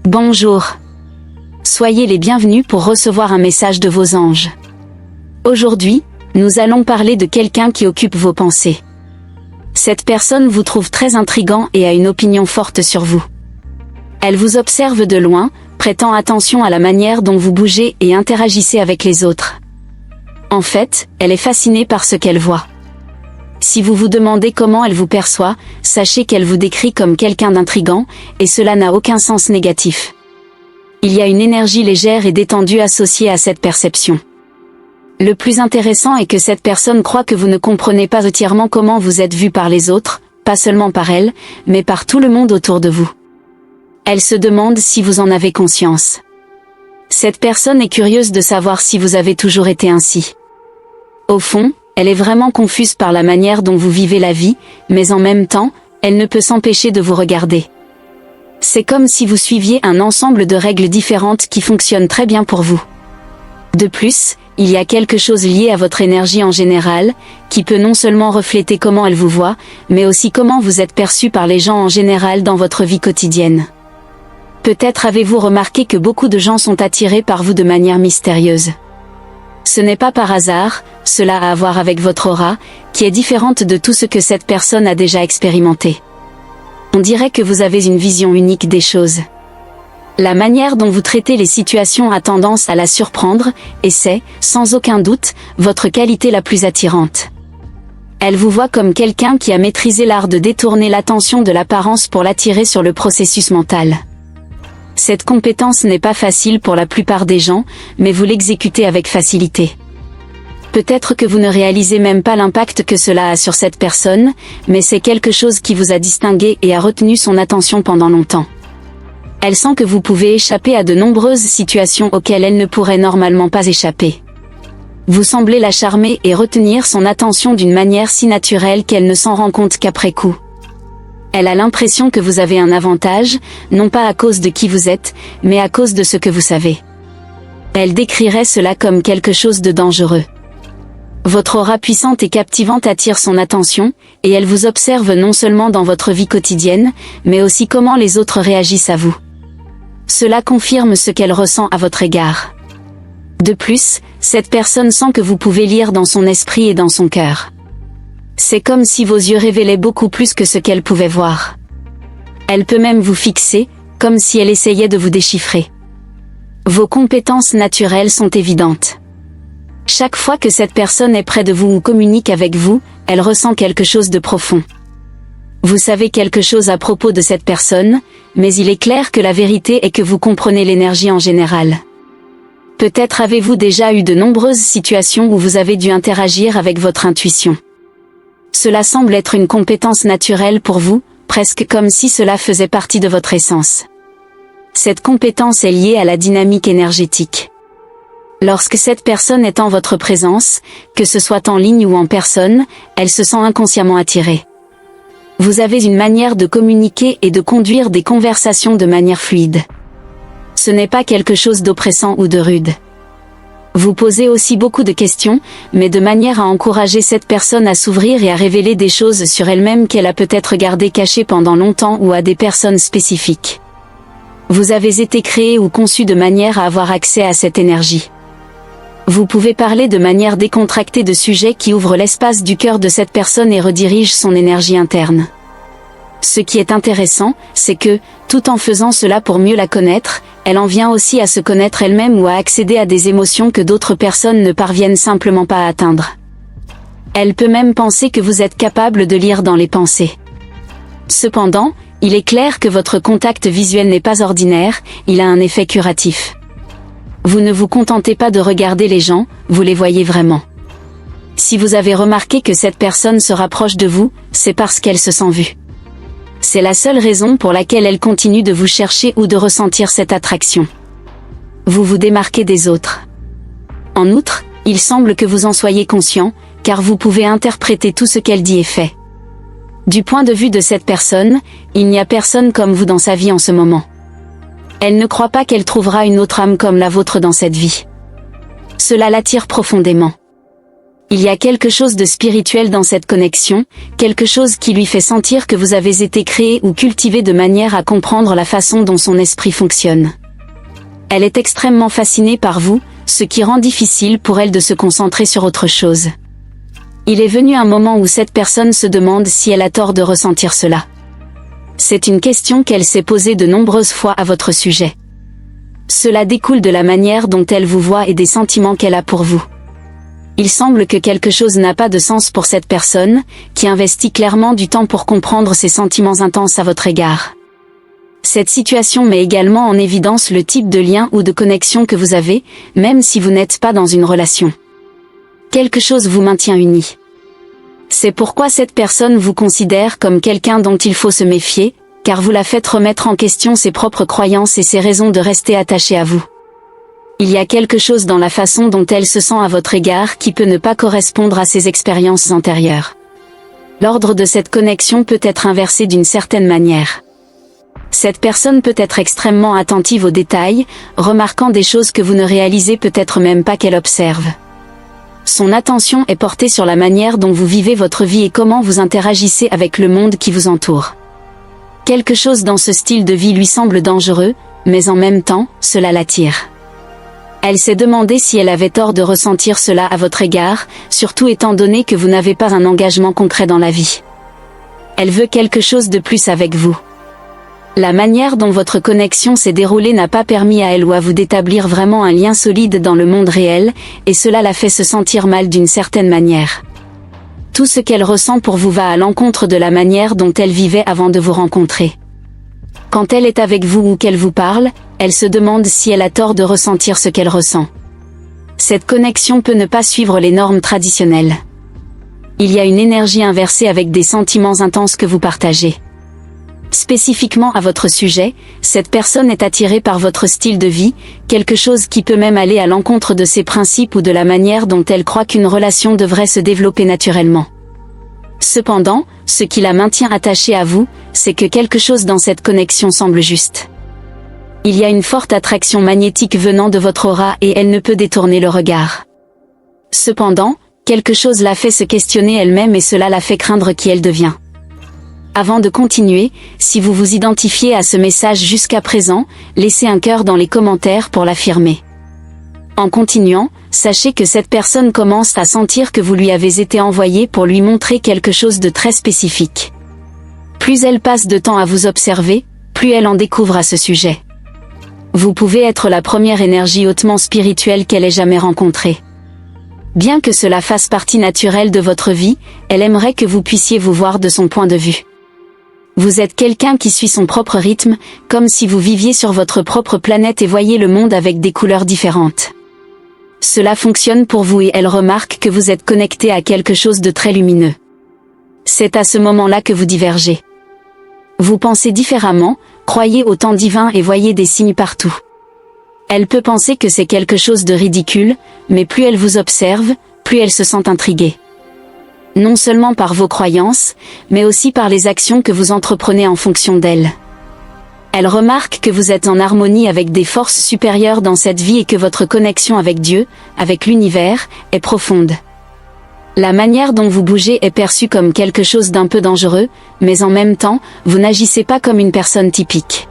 Bonjour. Soyez les bienvenus pour recevoir un message de vos anges. Aujourd'hui, nous allons parler de quelqu'un qui occupe vos pensées. Cette personne vous trouve très intriguant et a une opinion forte sur vous. Elle vous observe de loin, prêtant attention à la manière dont vous bougez et interagissez avec les autres. En fait, elle est fascinée par ce qu'elle voit. Si vous vous demandez comment elle vous perçoit, sachez qu'elle vous décrit comme quelqu'un d'intriguant, et cela n'a aucun sens négatif. Il y a une énergie légère et détendue associée à cette perception. Le plus intéressant est que cette personne croit que vous ne comprenez pas entièrement comment vous êtes vu par les autres, pas seulement par elle, mais par tout le monde autour de vous. Elle se demande si vous en avez conscience. Cette personne est curieuse de savoir si vous avez toujours été ainsi. Au fond, elle est vraiment confuse par la manière dont vous vivez la vie, mais en même temps, elle ne peut s'empêcher de vous regarder. C'est comme si vous suiviez un ensemble de règles différentes qui fonctionnent très bien pour vous. De plus, il y a quelque chose lié à votre énergie en général, qui peut non seulement refléter comment elle vous voit, mais aussi comment vous êtes perçu par les gens en général dans votre vie quotidienne. Peut-être avez-vous remarqué que beaucoup de gens sont attirés par vous de manière mystérieuse. Ce n'est pas par hasard, cela a à voir avec votre aura, qui est différente de tout ce que cette personne a déjà expérimenté. On dirait que vous avez une vision unique des choses. La manière dont vous traitez les situations a tendance à la surprendre, et c'est, sans aucun doute, votre qualité la plus attirante. Elle vous voit comme quelqu'un qui a maîtrisé l'art de détourner l'attention de l'apparence pour l'attirer sur le processus mental. Cette compétence n'est pas facile pour la plupart des gens, mais vous l'exécutez avec facilité. Peut-être que vous ne réalisez même pas l'impact que cela a sur cette personne, mais c'est quelque chose qui vous a distingué et a retenu son attention pendant longtemps. Elle sent que vous pouvez échapper à de nombreuses situations auxquelles elle ne pourrait normalement pas échapper. Vous semblez la charmer et retenir son attention d'une manière si naturelle qu'elle ne s'en rend compte qu'après coup. Elle a l'impression que vous avez un avantage, non pas à cause de qui vous êtes, mais à cause de ce que vous savez. Elle décrirait cela comme quelque chose de dangereux. Votre aura puissante et captivante attire son attention, et elle vous observe non seulement dans votre vie quotidienne, mais aussi comment les autres réagissent à vous. Cela confirme ce qu'elle ressent à votre égard. De plus, cette personne sent que vous pouvez lire dans son esprit et dans son cœur. C'est comme si vos yeux révélaient beaucoup plus que ce qu'elle pouvait voir. Elle peut même vous fixer, comme si elle essayait de vous déchiffrer. Vos compétences naturelles sont évidentes. Chaque fois que cette personne est près de vous ou communique avec vous, elle ressent quelque chose de profond. Vous savez quelque chose à propos de cette personne, mais il est clair que la vérité est que vous comprenez l'énergie en général. Peut-être avez-vous déjà eu de nombreuses situations où vous avez dû interagir avec votre intuition. Cela semble être une compétence naturelle pour vous, presque comme si cela faisait partie de votre essence. Cette compétence est liée à la dynamique énergétique. Lorsque cette personne est en votre présence, que ce soit en ligne ou en personne, elle se sent inconsciemment attirée. Vous avez une manière de communiquer et de conduire des conversations de manière fluide. Ce n'est pas quelque chose d'oppressant ou de rude. Vous posez aussi beaucoup de questions, mais de manière à encourager cette personne à s'ouvrir et à révéler des choses sur elle-même qu'elle a peut-être gardées cachées pendant longtemps ou à des personnes spécifiques. Vous avez été créé ou conçu de manière à avoir accès à cette énergie. Vous pouvez parler de manière décontractée de sujets qui ouvrent l'espace du cœur de cette personne et redirigent son énergie interne. Ce qui est intéressant, c'est que, tout en faisant cela pour mieux la connaître, elle en vient aussi à se connaître elle-même ou à accéder à des émotions que d'autres personnes ne parviennent simplement pas à atteindre. Elle peut même penser que vous êtes capable de lire dans les pensées. Cependant, il est clair que votre contact visuel n'est pas ordinaire, il a un effet curatif. Vous ne vous contentez pas de regarder les gens, vous les voyez vraiment. Si vous avez remarqué que cette personne se rapproche de vous, c'est parce qu'elle se sent vue. C'est la seule raison pour laquelle elle continue de vous chercher ou de ressentir cette attraction. Vous vous démarquez des autres. En outre, il semble que vous en soyez conscient, car vous pouvez interpréter tout ce qu'elle dit et fait. Du point de vue de cette personne, il n'y a personne comme vous dans sa vie en ce moment. Elle ne croit pas qu'elle trouvera une autre âme comme la vôtre dans cette vie. Cela l'attire profondément. Il y a quelque chose de spirituel dans cette connexion, quelque chose qui lui fait sentir que vous avez été créé ou cultivé de manière à comprendre la façon dont son esprit fonctionne. Elle est extrêmement fascinée par vous, ce qui rend difficile pour elle de se concentrer sur autre chose. Il est venu un moment où cette personne se demande si elle a tort de ressentir cela. C'est une question qu'elle s'est posée de nombreuses fois à votre sujet. Cela découle de la manière dont elle vous voit et des sentiments qu'elle a pour vous. Il semble que quelque chose n'a pas de sens pour cette personne, qui investit clairement du temps pour comprendre ses sentiments intenses à votre égard. Cette situation met également en évidence le type de lien ou de connexion que vous avez, même si vous n'êtes pas dans une relation. Quelque chose vous maintient unis. C'est pourquoi cette personne vous considère comme quelqu'un dont il faut se méfier, car vous la faites remettre en question ses propres croyances et ses raisons de rester attachée à vous. Il y a quelque chose dans la façon dont elle se sent à votre égard qui peut ne pas correspondre à ses expériences antérieures. L'ordre de cette connexion peut être inversé d'une certaine manière. Cette personne peut être extrêmement attentive aux détails, remarquant des choses que vous ne réalisez peut-être même pas qu'elle observe. Son attention est portée sur la manière dont vous vivez votre vie et comment vous interagissez avec le monde qui vous entoure. Quelque chose dans ce style de vie lui semble dangereux, mais en même temps, cela l'attire. Elle s'est demandé si elle avait tort de ressentir cela à votre égard, surtout étant donné que vous n'avez pas un engagement concret dans la vie. Elle veut quelque chose de plus avec vous. La manière dont votre connexion s'est déroulée n'a pas permis à elle ou à vous d'établir vraiment un lien solide dans le monde réel, et cela la fait se sentir mal d'une certaine manière. Tout ce qu'elle ressent pour vous va à l'encontre de la manière dont elle vivait avant de vous rencontrer. Quand elle est avec vous ou qu'elle vous parle, elle se demande si elle a tort de ressentir ce qu'elle ressent. Cette connexion peut ne pas suivre les normes traditionnelles. Il y a une énergie inversée avec des sentiments intenses que vous partagez. Spécifiquement à votre sujet, cette personne est attirée par votre style de vie, quelque chose qui peut même aller à l'encontre de ses principes ou de la manière dont elle croit qu'une relation devrait se développer naturellement. Cependant, ce qui la maintient attachée à vous, c'est que quelque chose dans cette connexion semble juste. Il y a une forte attraction magnétique venant de votre aura et elle ne peut détourner le regard. Cependant, quelque chose la fait se questionner elle-même et cela la fait craindre qui elle devient. Avant de continuer, si vous vous identifiez à ce message jusqu'à présent, laissez un cœur dans les commentaires pour l'affirmer. En continuant, sachez que cette personne commence à sentir que vous lui avez été envoyé pour lui montrer quelque chose de très spécifique. Plus elle passe de temps à vous observer, plus elle en découvre à ce sujet. Vous pouvez être la première énergie hautement spirituelle qu'elle ait jamais rencontrée. Bien que cela fasse partie naturelle de votre vie, elle aimerait que vous puissiez vous voir de son point de vue. Vous êtes quelqu'un qui suit son propre rythme, comme si vous viviez sur votre propre planète et voyez le monde avec des couleurs différentes. Cela fonctionne pour vous et elle remarque que vous êtes connecté à quelque chose de très lumineux. C'est à ce moment-là que vous divergez. Vous pensez différemment, croyez au temps divin et voyez des signes partout. Elle peut penser que c'est quelque chose de ridicule, mais plus elle vous observe, plus elle se sent intriguée. Non seulement par vos croyances, mais aussi par les actions que vous entreprenez en fonction d'elle. Elle remarque que vous êtes en harmonie avec des forces supérieures dans cette vie et que votre connexion avec Dieu, avec l'univers, est profonde. La manière dont vous bougez est perçue comme quelque chose d'un peu dangereux, mais en même temps, vous n'agissez pas comme une personne typique.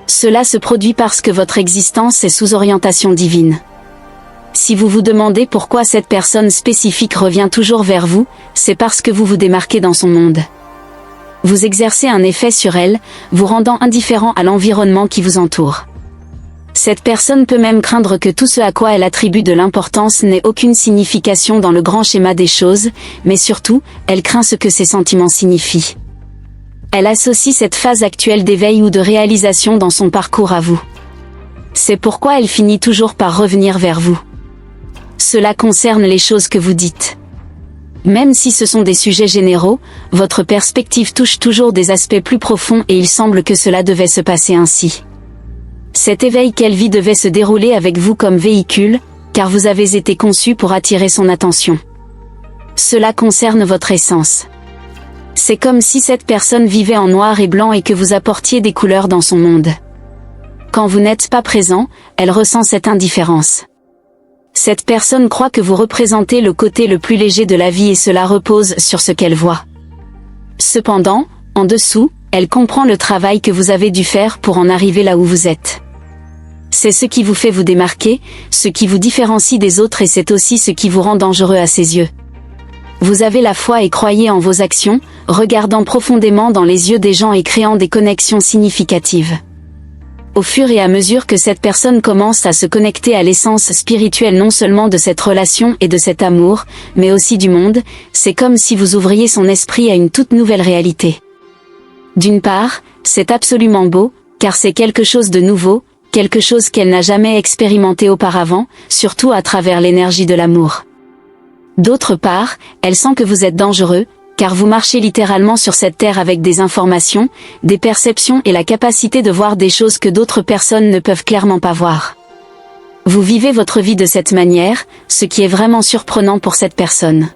Cela se produit parce que votre existence est sous orientation divine. Si vous vous demandez pourquoi cette personne spécifique revient toujours vers vous, c'est parce que vous vous démarquez dans son monde. Vous exercez un effet sur elle, vous rendant indifférent à l'environnement qui vous entoure. Cette personne peut même craindre que tout ce à quoi elle attribue de l'importance n'ait aucune signification dans le grand schéma des choses, mais surtout, elle craint ce que ces sentiments signifient. Elle associe cette phase actuelle d'éveil ou de réalisation dans son parcours à vous. C'est pourquoi elle finit toujours par revenir vers vous. Cela concerne les choses que vous dites. Même si ce sont des sujets généraux, votre perspective touche toujours des aspects plus profonds et il semble que cela devait se passer ainsi. Cet éveil qu'elle vit devait se dérouler avec vous comme véhicule, car vous avez été conçu pour attirer son attention. Cela concerne votre essence. C'est comme si cette personne vivait en noir et blanc et que vous apportiez des couleurs dans son monde. Quand vous n'êtes pas présent, elle ressent cette indifférence. Cette personne croit que vous représentez le côté le plus léger de la vie et cela repose sur ce qu'elle voit. Cependant, en dessous, elle comprend le travail que vous avez dû faire pour en arriver là où vous êtes. C'est ce qui vous fait vous démarquer, ce qui vous différencie des autres et c'est aussi ce qui vous rend dangereux à ses yeux. Vous avez la foi et croyez en vos actions, regardant profondément dans les yeux des gens et créant des connexions significatives. Au fur et à mesure que cette personne commence à se connecter à l'essence spirituelle non seulement de cette relation et de cet amour, mais aussi du monde, c'est comme si vous ouvriez son esprit à une toute nouvelle réalité. D'une part, c'est absolument beau, car c'est quelque chose de nouveau, quelque chose qu'elle n'a jamais expérimenté auparavant, surtout à travers l'énergie de l'amour. D'autre part, elle sent que vous êtes dangereux, car vous marchez littéralement sur cette terre avec des informations, des perceptions et la capacité de voir des choses que d'autres personnes ne peuvent clairement pas voir. Vous vivez votre vie de cette manière, ce qui est vraiment surprenant pour cette personne.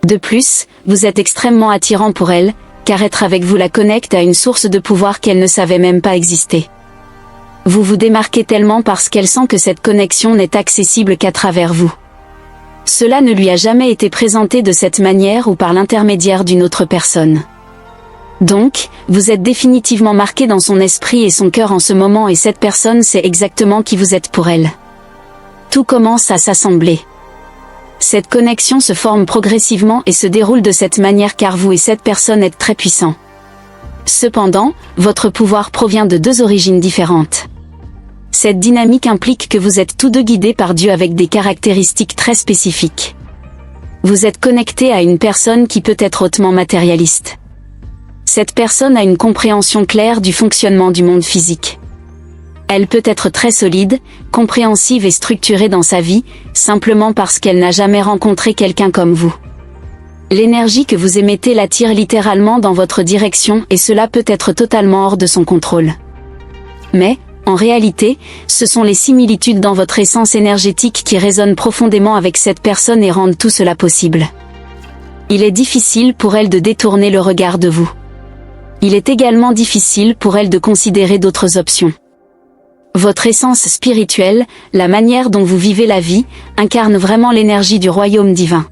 De plus, vous êtes extrêmement attirant pour elle, car être avec vous la connecte à une source de pouvoir qu'elle ne savait même pas exister. Vous vous démarquez tellement parce qu'elle sent que cette connexion n'est accessible qu'à travers vous. Cela ne lui a jamais été présenté de cette manière ou par l'intermédiaire d'une autre personne. Donc, vous êtes définitivement marqué dans son esprit et son cœur en ce moment et cette personne sait exactement qui vous êtes pour elle. Tout commence à s'assembler. Cette connexion se forme progressivement et se déroule de cette manière car vous et cette personne êtes très puissants. Cependant, votre pouvoir provient de deux origines différentes. Cette dynamique implique que vous êtes tous deux guidés par Dieu avec des caractéristiques très spécifiques. Vous êtes connecté à une personne qui peut être hautement matérialiste. Cette personne a une compréhension claire du fonctionnement du monde physique. Elle peut être très solide, compréhensive et structurée dans sa vie, simplement parce qu'elle n'a jamais rencontré quelqu'un comme vous. L'énergie que vous émettez l'attire littéralement dans votre direction et cela peut être totalement hors de son contrôle. Mais, en réalité, ce sont les similitudes dans votre essence énergétique qui résonnent profondément avec cette personne et rendent tout cela possible. Il est difficile pour elle de détourner le regard de vous. Il est également difficile pour elle de considérer d'autres options. Votre essence spirituelle, la manière dont vous vivez la vie, incarne vraiment l'énergie du royaume divin.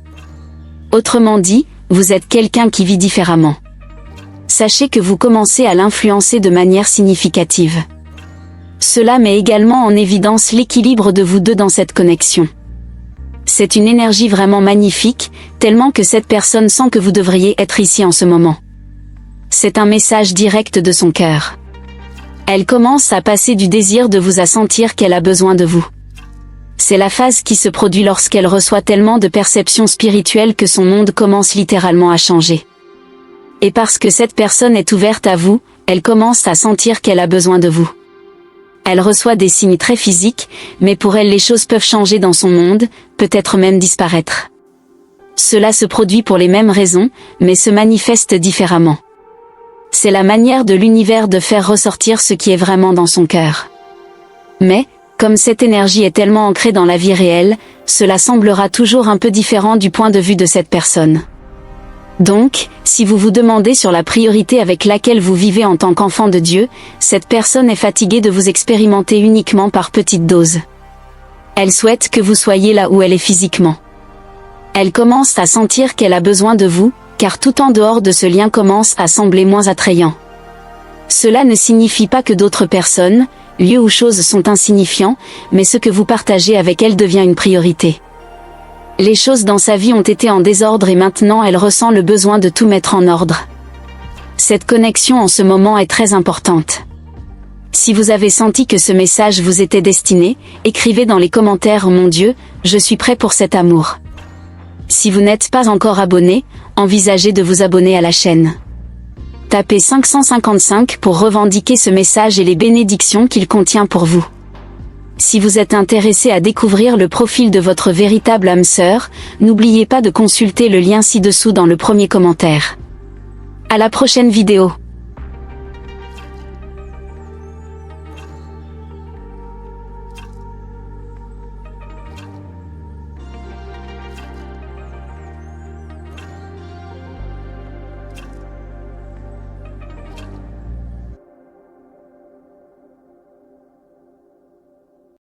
Autrement dit, vous êtes quelqu'un qui vit différemment. Sachez que vous commencez à l'influencer de manière significative. Cela met également en évidence l'équilibre de vous deux dans cette connexion. C'est une énergie vraiment magnifique, tellement que cette personne sent que vous devriez être ici en ce moment. C'est un message direct de son cœur. Elle commence à passer du désir de vous à sentir qu'elle a besoin de vous. C'est la phase qui se produit lorsqu'elle reçoit tellement de perceptions spirituelles que son monde commence littéralement à changer. Et parce que cette personne est ouverte à vous, elle commence à sentir qu'elle a besoin de vous. Elle reçoit des signes très physiques, mais pour elle les choses peuvent changer dans son monde, peut-être même disparaître. Cela se produit pour les mêmes raisons, mais se manifeste différemment. C'est la manière de l'univers de faire ressortir ce qui est vraiment dans son cœur. Mais, comme cette énergie est tellement ancrée dans la vie réelle, cela semblera toujours un peu différent du point de vue de cette personne. Donc, si vous vous demandez sur la priorité avec laquelle vous vivez en tant qu'enfant de Dieu, cette personne est fatiguée de vous expérimenter uniquement par petites doses. Elle souhaite que vous soyez là où elle est physiquement. Elle commence à sentir qu'elle a besoin de vous, car tout en dehors de ce lien commence à sembler moins attrayant. Cela ne signifie pas que d'autres personnes, lieux ou choses sont insignifiants, mais ce que vous partagez avec elle devient une priorité. Les choses dans sa vie ont été en désordre et maintenant elle ressent le besoin de tout mettre en ordre. Cette connexion en ce moment est très importante. Si vous avez senti que ce message vous était destiné, écrivez dans les commentaires « Mon Dieu, je suis prêt pour cet amour ». Si vous n'êtes pas encore abonné, envisagez de vous abonner à la chaîne. Tapez 555 pour revendiquer ce message et les bénédictions qu'il contient pour vous. Si vous êtes intéressé à découvrir le profil de votre véritable âme sœur, n'oubliez pas de consulter le lien ci-dessous dans le premier commentaire. À la prochaine vidéo.